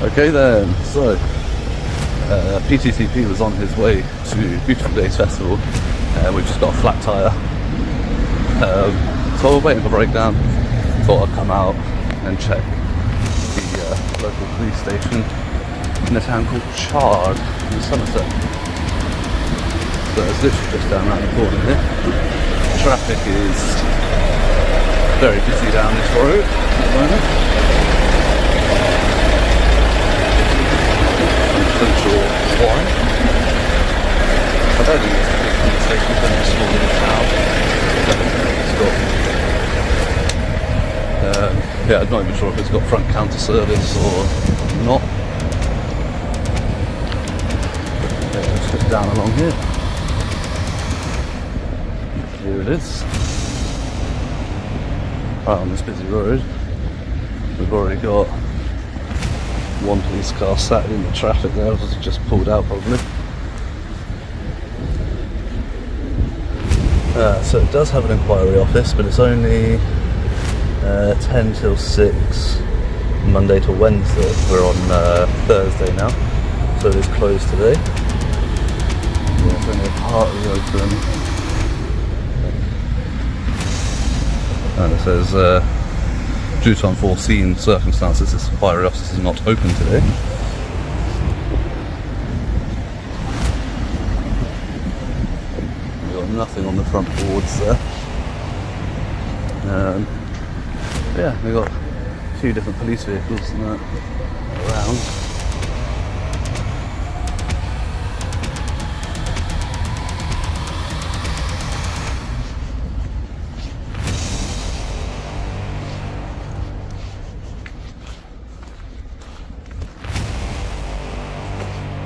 Okay then, so PTTP was on his way to Beautiful Days Festival. We've just got a flat tyre. So we're waiting for breakdown. Thought I'd come out and check the local police station in a town called Chard in Somerset. So it's literally just down around the corner here. Traffic is very busy down this road at the moment. I'm not sure why. I don't think it's a big police station, it's only a small little town. I don't think it's got yeah, I'm not even sure if it's got front counter service or not. Yeah, let's just down along here. Here it is. Right on this busy road. We've already got one police car sat in the traffic there, just pulled out probably. So it does have an inquiry office, but it's only 10 till 6, Monday to Wednesday. We're on Thursday now, so it is closed today. Yeah, it's only partly open. And it says, due to unforeseen circumstances, this inquiry office is not open today. We've got nothing on the front boards there. Yeah, we've got a few different police vehicles and that around.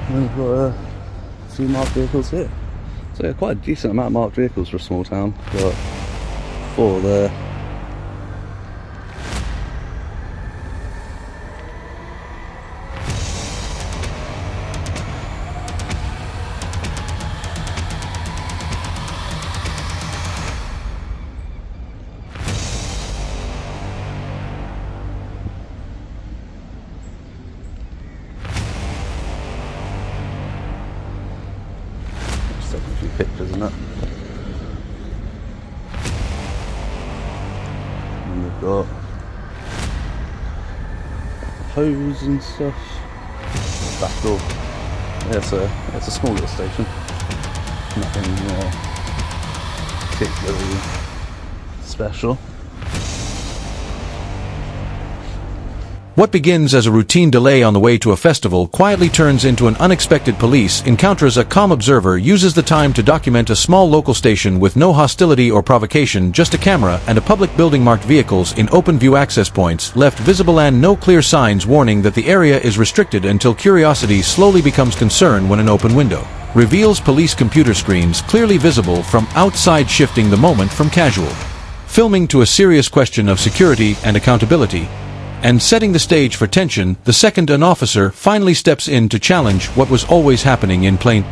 And we've got a few marked vehicles here. So yeah, quite a decent amount of marked vehicles for a small town. Got 4 there. Taking a few pictures and that. And we've got hose and stuff. Back door. Yeah, it's a small little station. Nothing particularly special. What begins as a routine delay on the way to a festival quietly turns into an unexpected police encounter as a calm observer uses the time to document a small local station with no hostility or provocation, just a camera and a public building marked vehicles in open view access points left visible and no clear signs warning that the area is restricted until curiosity slowly becomes concern when an open window reveals police computer screens clearly visible from outside, shifting the moment from casual filming to a serious question of security and accountability. And setting the stage for tension, the second an officer finally steps in to challenge what was always happening in plain.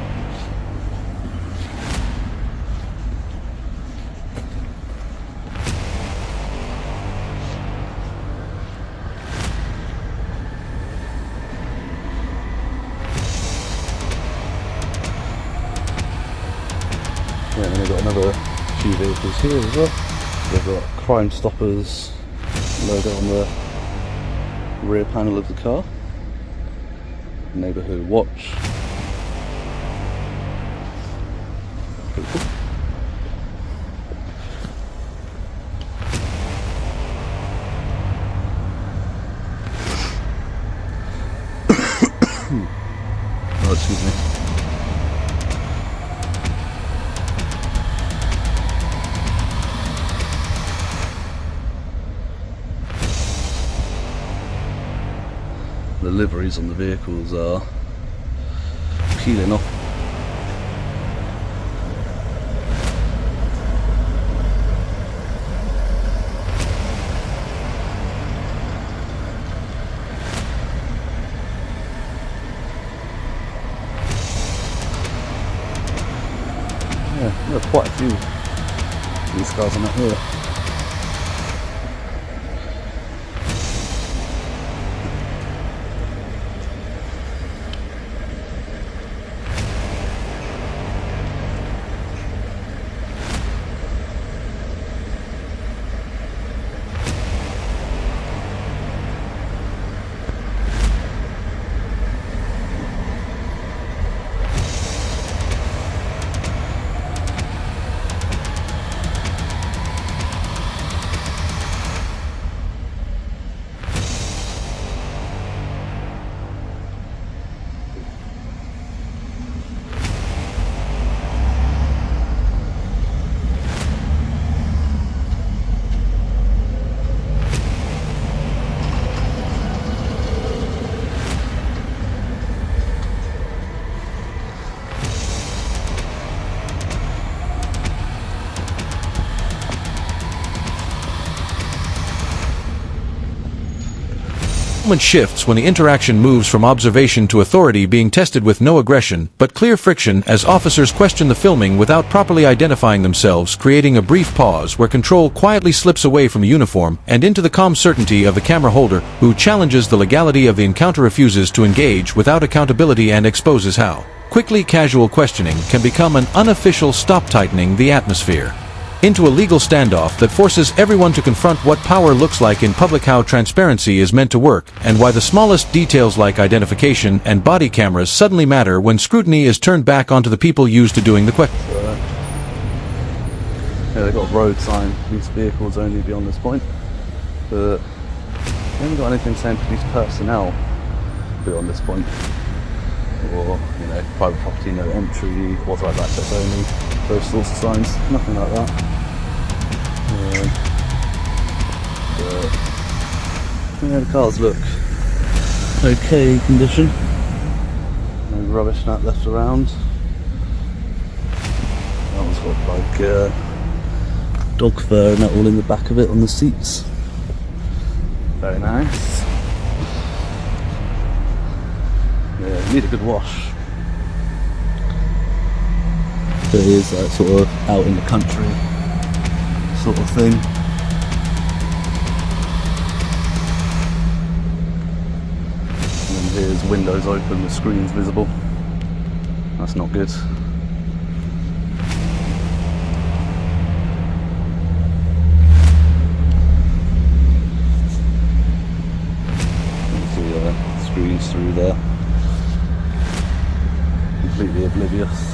Yeah, and then we've got another few vehicles here as well. We've got Crime Stoppers logo on the rear panel of the car. Neighbourhood watch. Pretty cool. Oh, excuse me. The liveries on the vehicles are peeling off. Yeah, there are quite a few of these cars on that here. moment shifts when the interaction moves from observation to authority being tested with no aggression, but clear friction as officers question the filming without properly identifying themselves, creating a brief pause where control quietly slips away from the uniform and into the calm certainty of the camera holder, who challenges the legality of the encounter, refuses to engage without accountability, and exposes how quickly casual questioning can become an unofficial stop, tightening the atmosphere into a legal standoff that forces everyone to confront what power looks like in public, how transparency is meant to work, and why the smallest details like identification and body cameras suddenly matter when scrutiny is turned back onto the people used to doing the question. Yeah, they've got a road sign, police vehicles only beyond this point, but they haven't got anything saying police personnel beyond this point, or, you know, private property no entry, authorised access only, those sorts of signs, nothing like that. But yeah, the cars look okay condition, no rubbish and that left around. That one's got like dog fur and that all in the back of it on the seats. Very nice. Yeah, need a good wash. But it is that sort of out in the country sort of thing. And then here's windows open with screens visible. That's not good. Screens through there. Completely oblivious.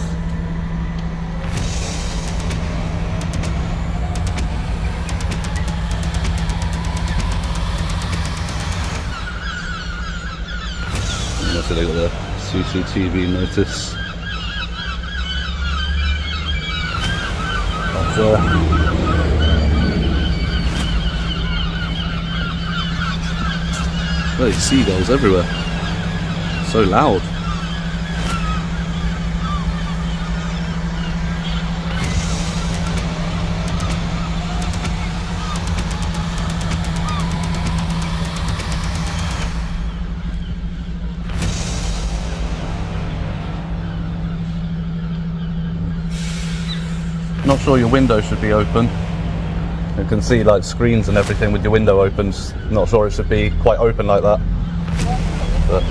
And also they got the CCTV notice. That's bloody seagulls everywhere. So loud. Not sure your window should be open. You can see like screens and everything with your window open. Not sure it should be quite open like that. But,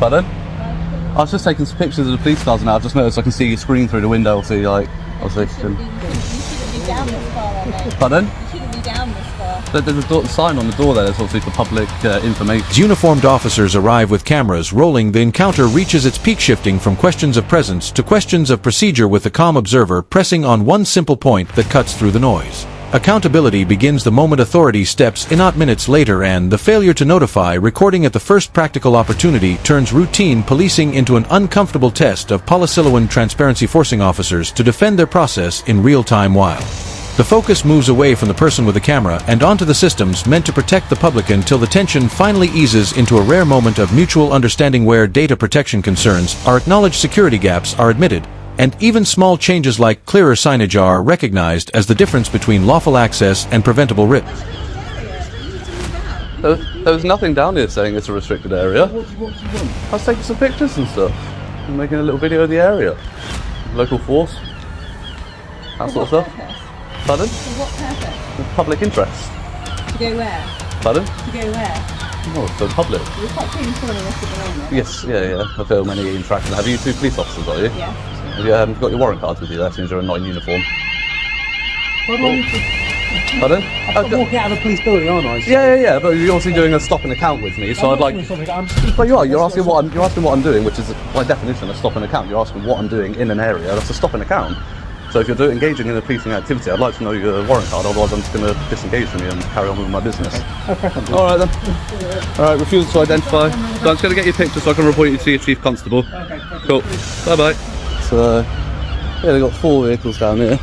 pardon? I was just taking some pictures of the police cars now. I've just noticed I can see your screen through the window. See, like, obviously. You shouldn't be down this far, then, mate. Pardon? You shouldn't be down this far. There's a sign on the door there. That's obviously for public information. As uniformed officers arrive with cameras rolling, the encounter reaches its peak, shifting from questions of presence to questions of procedure, with the calm observer pressing on one simple point that cuts through the noise. Accountability begins the moment authority steps in, not minutes later, and the failure to notify recording at the first practical opportunity turns routine policing into an uncomfortable test of polysiloan transparency, forcing officers to defend their process in real time while the focus moves away from the person with the camera and onto the systems meant to protect the public, until the tension finally eases into a rare moment of mutual understanding where data protection concerns are acknowledged, security gaps are admitted, and even small changes like clearer signage are recognized as the difference between lawful access and preventable risk. There was nothing down here saying it's a restricted area. What do you want? I was taking some pictures and stuff. I'm making a little video of the area. Local force. That sort of stuff. Pardon? For what purpose? The public interest. To go where? Pardon? To go where? Oh, for the public. You're quite keen filming this at the moment. Yes, yeah. I film any interaction. Have you two police officers, are you? Yeah. Have you got your warrant cards with you there, since you're not in uniform? Pardon? I'm walking out of a police building, aren't I? Yeah, but you're obviously doing a stop and account with me, so I'd like... But you are, you're asking what I'm doing, which is by definition a stop and account. You're asking what I'm doing in an area, that's a stop and account. So if you're engaging in a policing activity, I'd like to know your warrant card, otherwise I'm just going to disengage from you and carry on with my business. Okay. Alright then. Alright, refusal to identify. So I'm just going to get your picture so I can report you to your chief constable. Okay. Cool. Bye bye. So, yeah, they've got 4 vehicles down here.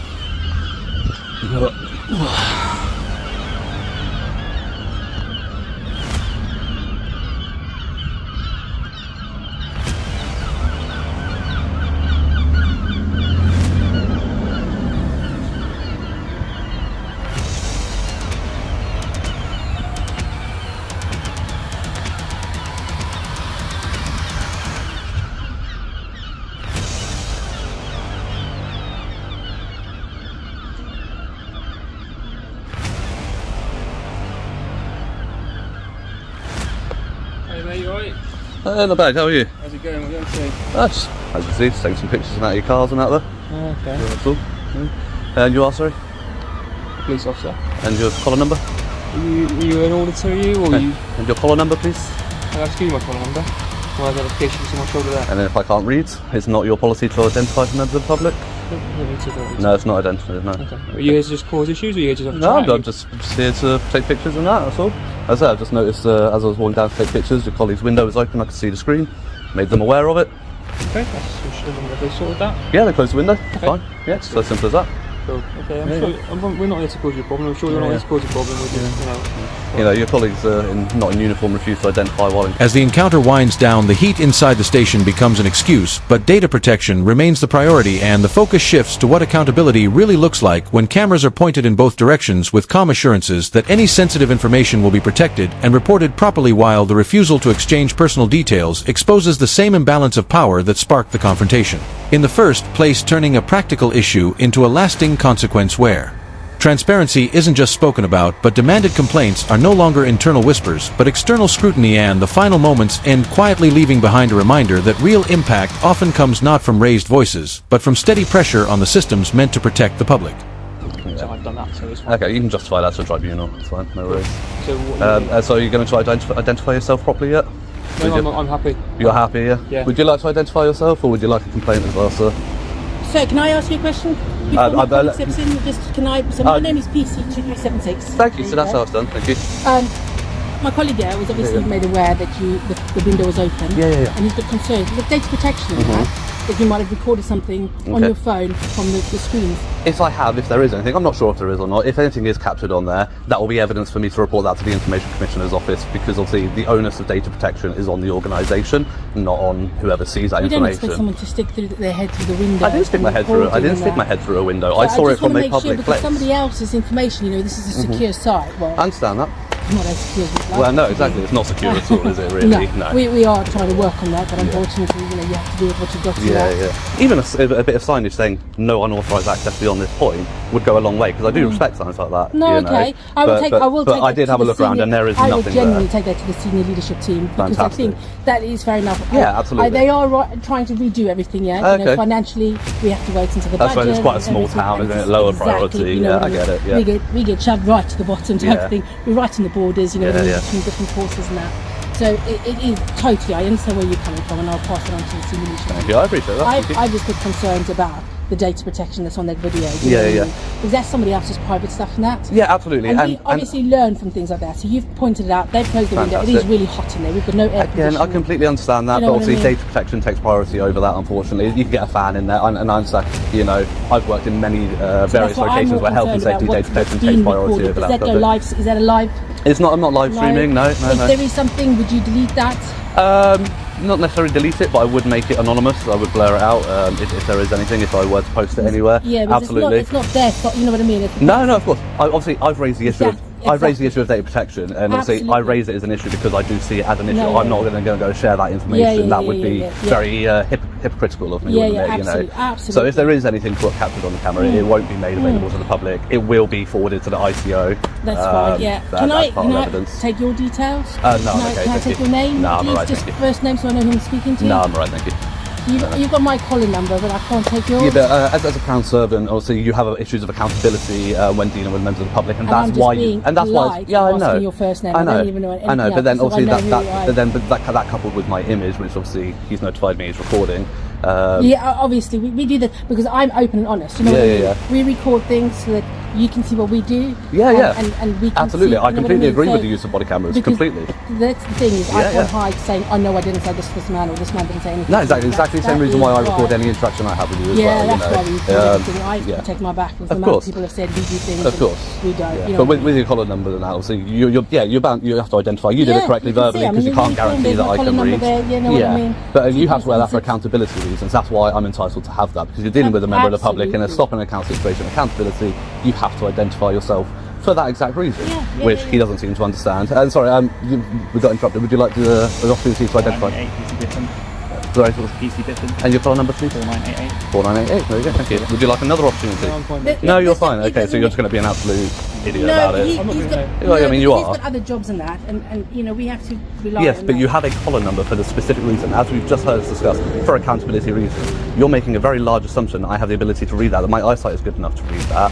Hey mate, you alright? Not bad, how are you? How's it going? What are you up to? That's, as you see, just taking some pictures of out of your cars and out there. Okay. That's all. Yeah. And you are, sorry? Police officer. And your collar number? Are you an auditor, are you? Or you? And your collar number, please? I'll give you my phone number. My identification's on my shoulder there. And then if I can't read, it's not your policy to identify to members of the public? No, it's not identified, no. Okay. Are you here to just cause issues, or are you here to just No, I'm just here to take pictures and that, that's all. As I said, I've just noticed as I was walking down to take pictures, your colleague's window was open, I could see the screen, made them aware of it. Okay, we should have they sorted that. Yeah, they closed the window, Okay. fine. Yeah, it's as simple as that. Cool. Okay, I'm sure we're not here to cause you a problem. I'm sure you're not here to cause you a problem. We're just, You know, your colleagues not in uniform refuse to identify while in... As the encounter winds down, the heat inside the station becomes an excuse, but data protection remains the priority, and the focus shifts to what accountability really looks like when cameras are pointed in both directions with calm assurances that any sensitive information will be protected and reported properly, while the refusal to exchange personal details exposes the same imbalance of power that sparked the confrontation. In the first place, turning a practical issue into a lasting consequence where transparency isn't just spoken about, but demanded complaints are no longer internal whispers, but external scrutiny, and the final moments end quietly, leaving behind a reminder that real impact often comes not from raised voices, but from steady pressure on the systems meant to protect the public. so I've done that, so it's fine. Okay, you can justify that to a tribunal, it's fine, no worries. So, what So are you going to try to identify yourself properly yet? no, I'm happy. You're happy, yeah? Yeah. Would you like to identify yourself, or would you like a complaint as well, sir? So, can I ask you a question? Before my colleague steps in, my name is PC2376. Thank you, so that's how it's done, thank you. My colleague there was obviously made aware that the window was open. Yeah. And he's got concerns. There's data protection in that you might have recorded something on your phone from the screens. If there is anything, I'm not sure if there is or not. If anything is captured on there, that will be evidence for me to report that to the Information Commissioner's office, because obviously the onus of data protection is on the organisation, not on whoever sees that You don't information. expect someone to stick their head through the window. I didn't stick my head through. I didn't stick my head through a window. I saw it from a public because place. somebody else's information. This is a secure site. Well, I understand that. not as secure as we'd like Well, no, it to exactly. be. It's not secure at all, is it? Really? No. We are trying to work on that, but unfortunately, you have to do with what you've got to Yeah. Even a bit of signage saying no unauthorised access beyond this point would go a long way, because I do respect signs like that. No, you know. okay. I will take But I that did to have a the look around, senior- and there is I will nothing genuinely there. take that to the senior leadership team, because Fantastic. I think that is fair enough. Yeah, absolutely. They are trying to redo everything. Yeah, Okay. Financially, we have to wait until the That's budget. right, it's quite a and small everything, town, and isn't it? it's Lower exactly, priority. you know Yeah, what I mean? get it. Yeah. We get shoved right to the bottom type Yeah. of thing. We're right on the borders, Yeah. between different courses and that. So it is totally. I understand where you're coming from, and I'll pass it on to the senior leadership. Thank you. I appreciate that. Thank you. I've just got concerns about the data protection that's on that video. Yeah. Because that's somebody else's private stuff and that. Yeah, absolutely. And we obviously learn from things like that. So you've pointed it out. They've closed the window. It is Fantastic. really hot in there. We've got no air Again, conditioning. I completely understand that, You know but what I obviously mean? data protection takes priority over that, unfortunately. You can get a fan in there, and I understand, I've worked in many various That's what I'm locations more where health and concerned safety about, data protection what's takes being priority recorded. over Does that. that go live? Is that a live? I'm not live streaming, no. If there is something, would you delete that? Not necessarily delete it, but I would make it anonymous. I would blur it out if there is anything, if I were to post it anywhere. Yeah, but absolutely. it's not their fault. You know what I mean? No, of course. Obviously, I've raised the issue. I've raised the Exactly. issue of data protection, and obviously I Absolutely. raise it as an issue because I do see it as an issue. No, I'm not going to go share that information. That would be very hypocritical of me, wouldn't it? Absolutely. So if there is anything captured on the camera, it won't be made available to the public. It will be forwarded to the ICO. That's fine. Yeah. Can I take your details? No, I'm okay, Can I thank take you. your name? No, I'm please? alright, Just thank you. first name, so I know who I'm speaking to. No, I'm alright, thank you. You've got my collar number, but I can't take yours. Yeah, but as a Crown servant, obviously you have issues of accountability when dealing with members of the public, and I'm that's just why. being And that's why. polite Yeah, I asking know. your first name. I know. I don't even know anything I know, but then else, so obviously I know who you are. that coupled with my image, which obviously he's notified me he's recording. Yeah, obviously we do that because I'm open and honest. You know what I mean? We record things so that you can see what we do. Yeah. And we can absolutely. see, I completely agree So- with the use of body cameras. because Completely. That's the thing is I Yeah, can't hide saying, "Oh no, I didn't say this to this man," or "This man didn't say anything." No, exactly the same That reason why I is record any interaction I have with you as Yeah, well. that's why we record everything. I yeah. protect my back with the Of amount course. people have said we do things. Of and course. we don't. Yeah. You know But what I mean? with your collar number, then obviously you're bound. You have to identify. You did Yeah, it correctly you can see, verbally I mean, because you you can't really guarantee filmed that it, I my can collar read. number there, you know what I mean? But you have to wear that for 226. accountability reasons. That's why I'm entitled to have that, because you're dealing with a member of the public in a Absolutely. stop and account situation. Accountability, you have to identify yourself for that exact reason, which he doesn't seem to understand. And sorry, we got interrupted. Would you like the opportunity to identify? Sorry, PC Biffin. and your phone number, please? 4988. 4988. There you go. Thank you. Would you like another opportunity? No, I'm fine. No, you're Listen, fine. he Okay, so you're just going to be an absolute idiot about it. I'm not he's gonna got, pay. Well, I mean, you he's are. got other jobs than that, and you know we have to rely Yes, on but that. you have a collar number for the specific reason, as we've just heard us discuss, for accountability reasons. You're making a very large assumption. I have the ability to read that my eyesight is good enough to read that.